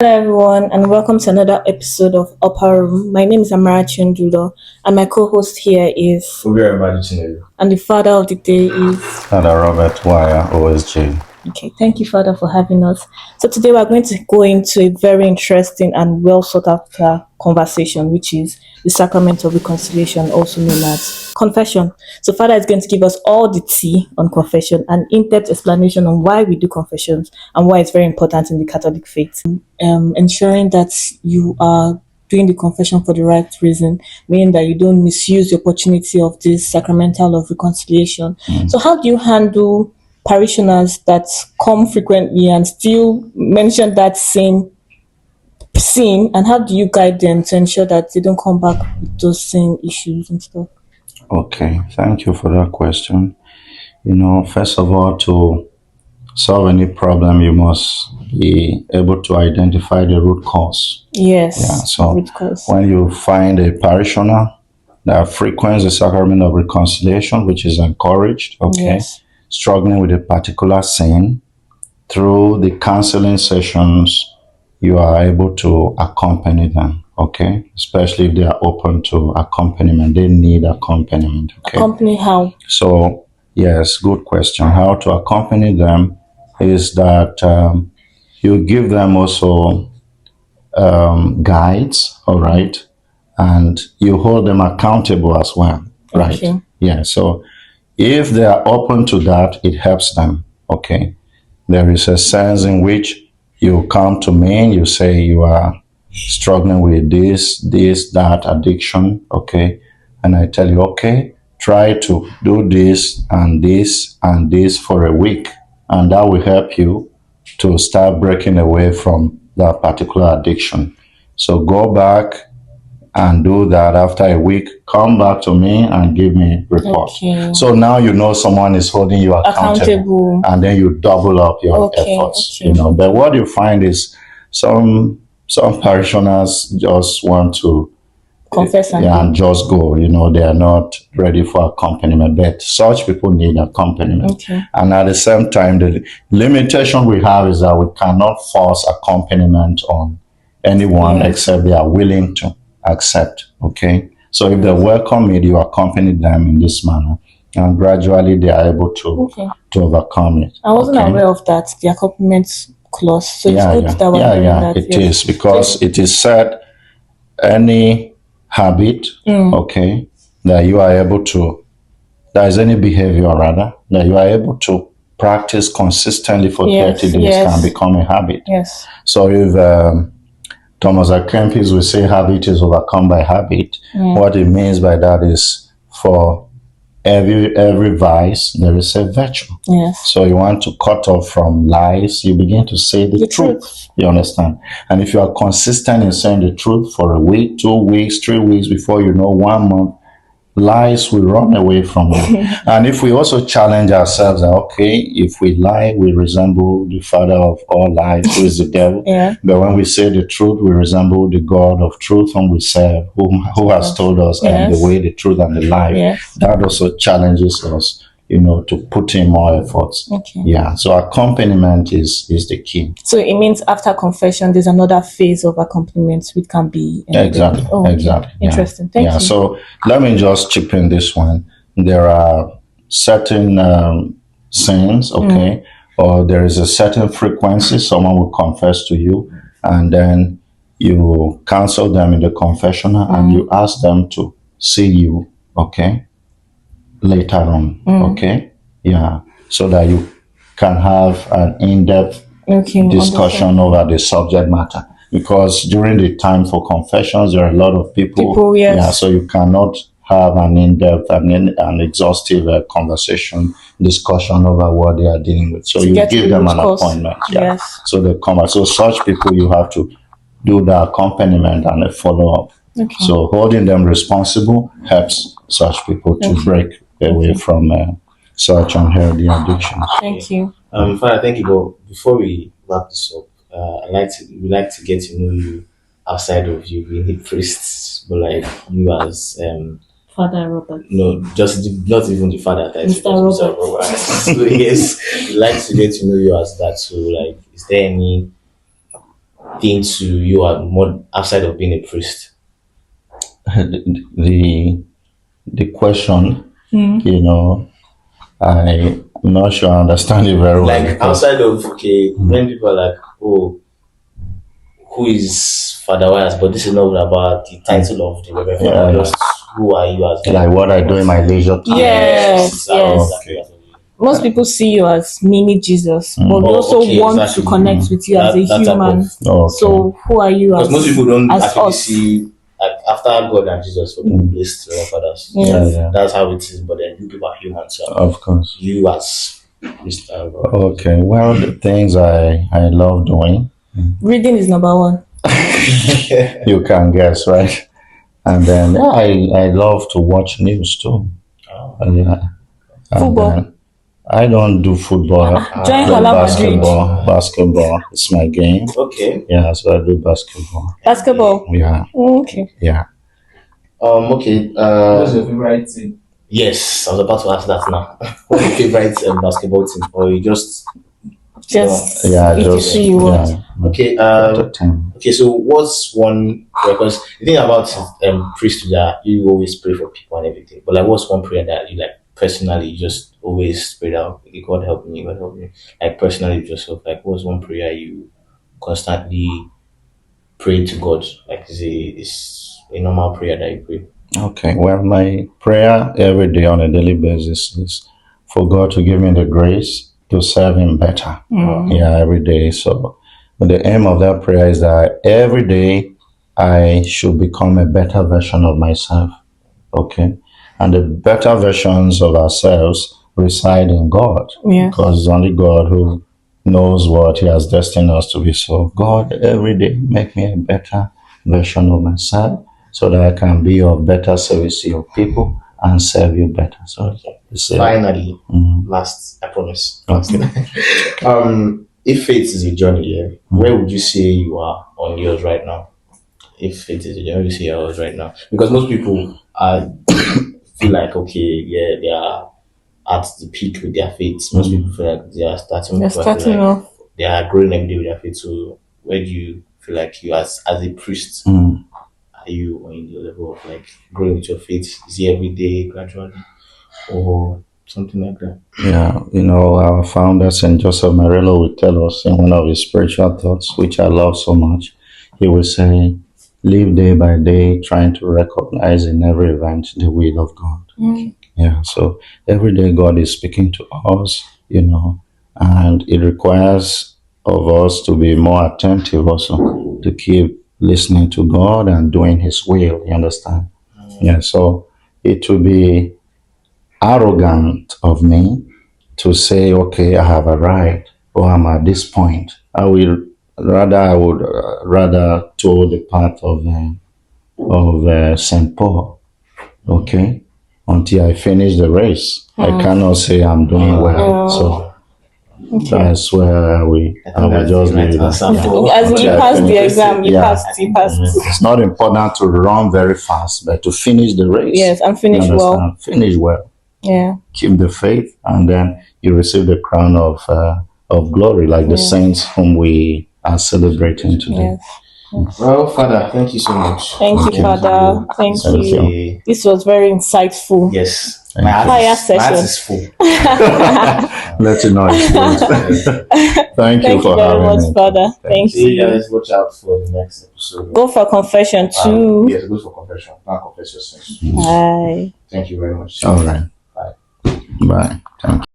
Hello, everyone, and welcome to another episode of OPARUM. My name is Amara Chindulo, and my co-host here is and the father of the day is Father Robert Wayas, OSJ. Okay, thank you, Father, for having us. So today we're going to go into a very interesting and well sought after conversation, which is the sacrament of reconciliation, also known as confession. So Father is going to give us all the tea on confession and in-depth explanation on why we do confessions and why it's very important in the Catholic faith. Ensuring that you are doing the confession for the right reason, meaning that you don't misuse the opportunity of this sacramental of reconciliation. So how do you handle parishioners that come frequently and still mention that same sin, and how do you guide them to ensure that they don't come back with those same issues and stuff? Okay, thank you for that question. First of all, to solve any problem, you must be able to identify the root cause. Yes. Yeah, so root cause. When you find a parishioner that frequents the sacrament of reconciliation, which is encouraged, Yes. struggling with a particular sin, through the counseling sessions, you are able to accompany them, especially if they are open to accompaniment. They need accompaniment. Accompany how? So, yes, good question. How to accompany them is that you give them also guides, all right, and you hold them accountable as well, right? Okay. Yeah, so if they are open to that, it helps them, There is a sense in which you come to me and you say you are struggling with this, that addiction, and I tell you, try to do this and this and this for a week, and that will help you to start breaking away from that particular addiction. So go back and do that. After a week, come back to me and give me report. So now you know someone is holding you accountable. And then you double up your efforts. But what you find is some parishioners just want to confess and just go. They are not ready for accompaniment, but such people need accompaniment. And at the same time, the limitation we have is that we cannot force accompaniment on anyone except they are willing to accept. So if they welcome it, you accompany them in this manner, and gradually they are able to overcome it. I wasn't aware of that, the accompaniment clause. So it's good that it is, because it is said any habit that you are able to, there is any behavior rather that you are able to practice consistently for 30 days can become a habit. So if Thomas A. Kempis will say habit is overcome by habit. What it means by that is for every vice, there is a virtue. So you want to cut off from lies, you begin to say the truth. You understand? And if you are consistent in saying the truth for a week, 2 weeks, 3 weeks, before you know, 1 month, lies will run away from you. And if we also challenge ourselves that, if we lie, we resemble the father of all lies, who is the devil. But when we say the truth, we resemble the God of truth whom we serve, who has told us and the way, the truth, and the life. That also challenges us, to put in more efforts. So accompaniment is the key. So it means after confession, there's another phase of accompaniment which can be exactly. Interesting. Thank you. So let me just chip in this one. There are certain sins, or there is a certain frequency someone will confess to you, and then you counsel them in the confessional and you ask them to see you, later on, so that you can have an in-depth discussion over the subject matter. Because during the time for confessions, there are a lot of people so you cannot have an in-depth and an exhaustive discussion over what they are dealing with. So you give them an appointment. So they come. So such people, you have to do the accompaniment and a follow-up. So holding them responsible helps such people to break away from such unhealthy addictions. Thank you. Father, thank you. But before we wrap this up, we'd like to get to know you outside of you being a priest, but like you as Father Robert. No, just not even the father type. Mr. Robert. So yes, we'd like to get to know you as that. So like, is there any things you are more outside of being a priest? The question, I'm not sure I understand it very well. Like outside of when people are like, oh, who is Father Wayas? But this is not about the title of the Reverend Father. Just who are you as like what I do in my leisure time. Yes. Okay. Most people see you as mini Jesus, but we also want to connect with you as a human. So who are you as? Because most people don't as actually us. see, like, after God and Jesus for people placed Reverend Fathers. That's how it is. But then you people are human, so of course. You as priest. Okay. Well, the things I love doing. Reading is number one. You can guess, right? And then I love to watch news too. Football. I don't do football. Join Hala Madrid. Basketball. It's my game. Okay. Yeah, so I do basketball. Basketball. Yeah. Okay. Yeah. Okay. What's your favorite team? Yes, I was about to ask that now. What's your favorite basketball team, or you just? Just Okay. Okay. So what's one? Because the thing about priesthood that you always pray for people and everything, but like, what's one prayer that you like personally you just always pray out? God help me, God help me. Like personally, yourself. Like, what's one prayer you constantly pray to God? Like, is a normal prayer that you pray? Okay. Well, my prayer every day on a daily basis is for God to give me the grace to serve Him better. Yeah, every day. So the aim of that prayer is that every day I should become a better version of myself. Okay. And the better versions of ourselves reside in God. Yeah. Because it's only God who knows what He has destined us to be. So God, every day make me a better version of myself so that I can be of better service to your people and serve you better. So finally, last, I promise. Okay. If faith is a journey, where would you say you are on yours right now? If faith is a journey, where would you say you are right now? Because most people feel like, they are at the peak with their faith. Most people feel like they are starting off. They are growing every day with their faith. So where do you feel like you as a priest? Are you on the level of like growing with your faith? Is it every day, gradually, or something like that? Yeah, our founder, St. Joseph Marello, would tell us in one of his spiritual thoughts, which I love so much. He would say, live day by day, trying to recognize in every event the will of God. Yeah, so every day God is speaking to us, and it requires of us to be more attentive also, to keep listening to God and doing His will, you understand? Yeah, so it would be arrogant of me to say, okay, I have arrived, or I'm at this point. I would rather toe the path of St. Paul, okay, until I finish the race. I cannot say I'm doing well. So that's where I will just leave it. As you passed the exam, you passed. It's not important to run very fast, but to finish the race. Yes, and finish well. Finish well. Yeah. Keep the faith, and then you receive the crown of glory, like the saints whom we are celebrating today. Yes. Well, Father, thank you so much. Thank you, Father. Thank you. This was very insightful. Yes. My heart is full. Let you know it's good. Thank you for very having much, me. Father. Thank See you. you guys. Watch out for the next episode. Go for confession too. Yes, go for confession. Don't confess your sins. Bye. Thank you very much. All right. Bye. Bye. Thank you.